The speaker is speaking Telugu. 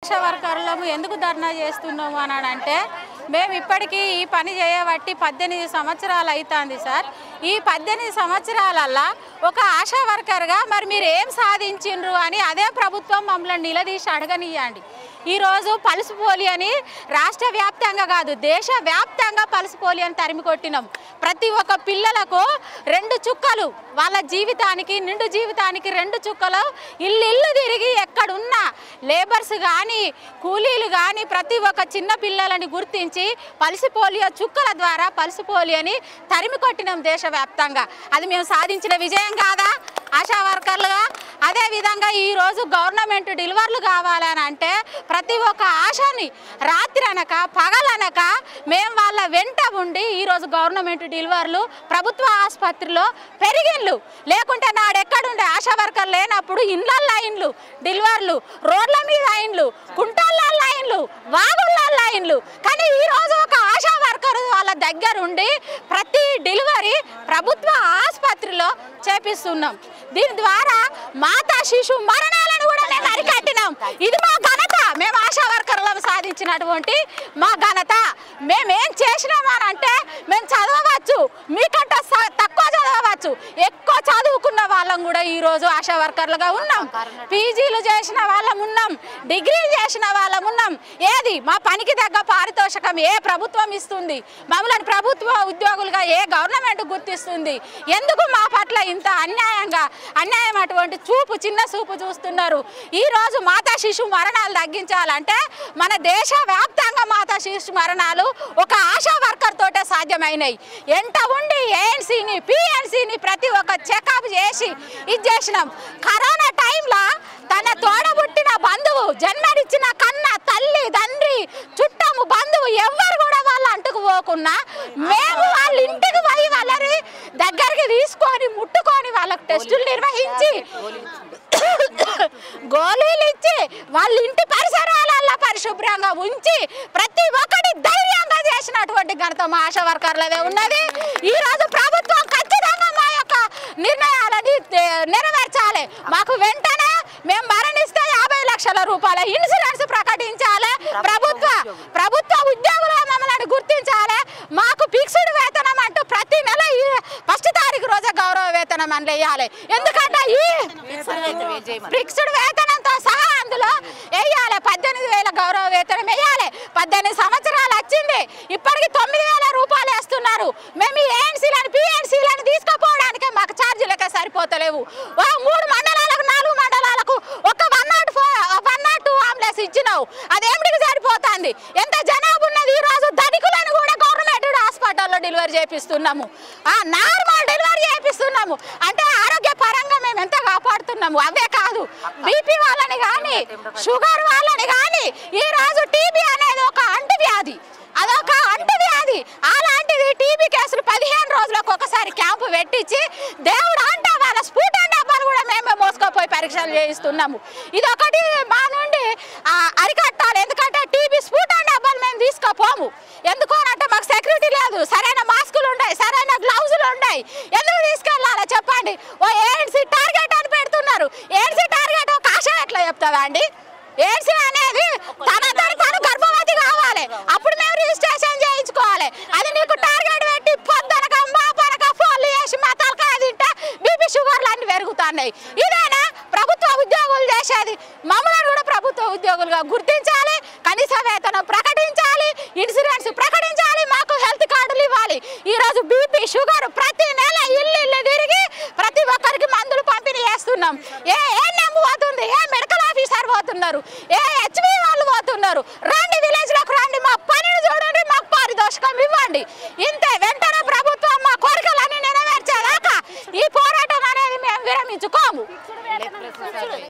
ఆశా వర్కర్లము ఎందుకు ధర్నా చేస్తున్నాము అని అంటే మేము ఇప్పటికీ ఈ పని చేయబట్టి 18 సంవత్సరాలు అవుతుంది సార్. ఈ 18 సంవత్సరాలల్లా ఒక ఆశా వర్కర్గా మరి మీరు ఏం సాధించిండ్రు అని అదే ప్రభుత్వం మమ్మల్ని నిలదీసి అడగనియండి. ఈరోజు పల్స్ పోలియోని రాష్ట్ర వ్యాప్తంగా కాదు దేశవ్యాప్తంగా పల్స్ పోలియోని తరిమి కొట్టినాం. ప్రతి ఒక్క పిల్లలకు 2 చుక్కలు వాళ్ళ జీవితానికి నిండు జీవితానికి 2 చుక్కలు ఇల్లు తిరిగి ఎక్కడున్నా లేబర్స్ కానీ కూలీలు కానీ ప్రతి ఒక్క చిన్న పిల్లలని గుర్తించి పల్స్ పోలియో చుక్కల ద్వారా పల్స్ పోలియోని తరిమి కొట్టినాం దేశవ్యాప్తంగా. అది మేము సాధించిన విజయం కాదా ఆశా వర్కర్లుగా? అదేవిధంగా ఈరోజు గవర్నమెంట్ డెలివర్లు కావాలని అంటే ప్రతి ఒక్క ఆశని రాత్రి అనక పగలనక మేము వాళ్ళ వెంట ఉండి ఈరోజు గవర్నమెంట్ డెలివర్లు ప్రభుత్వ ఆసుపత్రిలో పెరిగిన్లు. లేకుంటే నాడెక్కడుండే ఆశా వర్కర్ లేనప్పుడు ఇండ్లల్లో లైన్లు డెలివర్లు, రోడ్ల మీద లైన్లు, కుంటల్లో లైన్లు, వాగుల్లో లైన్లు. కానీ ఈరోజు ఒక ఆశా వర్కర్ వాళ్ళ దగ్గర ఉండి ప్రతి డెలివరీ ప్రభుత్వ ఆసుపత్రిలో చేపిస్తున్నాం. దీని ద్వారా మాతా శిశు మరణాలను కూడా మేము అరికట్టినాం. ఇది మా ఘనత. మేము ఆశా వర్కర్లను సాధించినటువంటి మా ఘనత. మేమేం చేసినామనంటే మేము చదవచ్చు, మీకంటే తక్కువ చదవచ్చు, ఎక్కువ చదువుకున్న వాళ్ళం కూడా ఈరోజు ఆశా వర్కర్లుగా ఉన్నాం. పీజీలు చేసిన వాళ్ళం ఉన్నాం, డిగ్రీలు చేసిన వాళ్ళం ఉన్నాం. ఏది మా పనికి తగ్గ పారితోషికం ఏ ప్రభుత్వం ఇస్తుంది? మమ్మల్ని ప్రభుత్వ ఉద్యోగులుగా ఏ గవర్నమెంట్ గుర్తిస్తుంది? ఎందుకు మా పట్ల ఇంత అన్యాయం అటువంటి చిన్న చూపు చూస్తున్నారు? ఈరోజు మాతా శిశు మరణాలు తగ్గించాలంటే మన దేశ వ్యాప్తంగా మాతా శిశు మరణాలు ఒక ఆశా వర్కర్ తోటే సాధ్యమైనవి. ఎంట ఉండి ఏఎన్సీని పిఎన్సీని ప్రతి ఒక్క చెకప్ చేసి ఇది చేసినాం. కరోనా టైంలో తన తోడబుట్టిన బంధువు జన్మనిచ్చిన కన్న తల్లి తండ్రి చుట్టము బంధువు ఎవ్వరు కూడా వాళ్ళు అంటుకుపోకున్నా మేము వాళ్ళ ఇంటికి పోయి వాళ్ళని దగ్గరికి తీసుకొని ముట్టుకొని వాళ్ళకు టెస్టులు నిర్వహించి గోళీలు ఇచ్చి వాళ్ళ ఇంటి పరిసరాలలో పరిశుభ్రంగా ఉంచి ప్రతి ఒక్కటి ధైర్యంగా చేసినటువంటి ఘనత మా ఆశా వర్కర్లదే ఉన్నది. ఈరోజు ప్రభుత్వం ఖచ్చితంగా మా యొక్క నిర్ణయాలని నెరవేర్చాలి. మాకు వెంటనే మేము మరణిస్తే 50 లక్షల రూపాయల ఇన్సూరెన్స్ ప్రకటించాలి. ప్రభుత్వ ఉద్యోగులుగా మమ్మల్ని గుర్తించాలి. మాకు ఫిక్స్డ్ వేతనం అంటూ ప్రతి నెల 1వ తారీఖు రోజు గౌరవ వేతనం అని వేయాలి. ఎందుకంటే ఈ ఫిక్స్డ్ వేతనంతో సహా అందులో వేయాలి. 18,000 గౌరవ వేతనం వేయాలి. 18 సంవత్సరాలు వచ్చింది, ఇప్పటికి 9,000 రూపాయలు వేస్తున్నారు. మేము ఏఎన్సీలను పిఎన్సీలను తీసుకుపోవడానికి మాకు ఛార్జీలకే సరిపోతలేవు. 3 మండలాలకు 4 మండలాలకు ఒక 102 అంబులెన్స్ ఇచ్చినావు. అదేమిటికి సరిపోతుంది? ఎంత జనాభా ఉన్నది? ఈరోజు ధనికులను కూడా గవర్నమెంట్ హాస్పిటల్లో డెలివరీ చేపిస్తున్నాము, నార్మల్ డెలివరీ చేపిస్తున్నాము. అంటే ఆరోగ్య పరంగా మేము ఎంత కాపాడుతున్నాము. అవే కాదు, బీపీ వాళ్ళని కానీ షుగర్ వాళ్ళని కానీ ఈరోజు టీబీ అనేది ఒక అంటువ్యాధి, అదొక అంటువ్యాధి. అలాంటిది టీబీ కేసులు 15 రోజులకు ఒకసారి క్యాంపు పెట్టించి దేవుడు అంటే వాళ్ళ స్ఫూటన్ డబ్బాలు కూడా మేమే మోసుకపోయి పరీక్షలు చేయిస్తున్నాము. ఇదొకటి మా నుండి అరికట్టాలి. ఎందుకంటే టీబీ స్ఫూటన్ డబ్బాలు మేము తీసుకుపోము. ఎందుకు అంటే మాకు సెక్యూరిటీ లేదు, సరైన మాస్కులు ఉన్నాయి, సరైన గ్లౌజులు ఉన్నాయి. ఎందుకు తీసుకెళ్ళాలి చెప్పండి? ఏఎన్సీ టార్గెట్ అని పెడుతున్నారు. ఏఎన్సీ టార్గెట్ ఒక ఆశ ఎట్లా చెప్తుందా అండి? ఏఎన్సీ అనేది తను గర్భవతి కావాలి, అప్పుడు మేము రిజిస్ట్రేషన్ చేయించుకోవాలి. అది నీకు టార్గెట్ పెట్టి పొద్దునక మాపనక ఫోన్లు చేసి మా తలకాయ తింటే బీపీ షుగర్లు అన్ని పెరుగుతున్నాయి. ఇదేనా ప్రభుత్వ ఉద్యోగులు చేసేది? మమ్మల్ని కూడా ప్రభుత్వ ఉద్యోగులుగా గుర్తించాలి, కనీస వేతనం ప్రకటించాలి, ఇన్సూరెన్స్ ప్రకటించాలి, మాకు హెల్త్ కార్డులు ఇవ్వాలి. ఈరోజు బీపీ షుగర్ ప్రతి నెల ఇల్లు తిరిగి ప్రతి ఒక్కరికి మందులు పంపిణీ చేస్తున్నాం. ఏఎన్ఎం పోతుంది, మెడికల్ ఆఫీసర్ పోతున్నారు, హెచ్వి వాళ్ళు పోతున్నారు. రండి విలేజ్లోకి రండి, మా పనిని చూడండి, మాకు పారితోషికం ఇవ్వండి. ఇంతే వెంట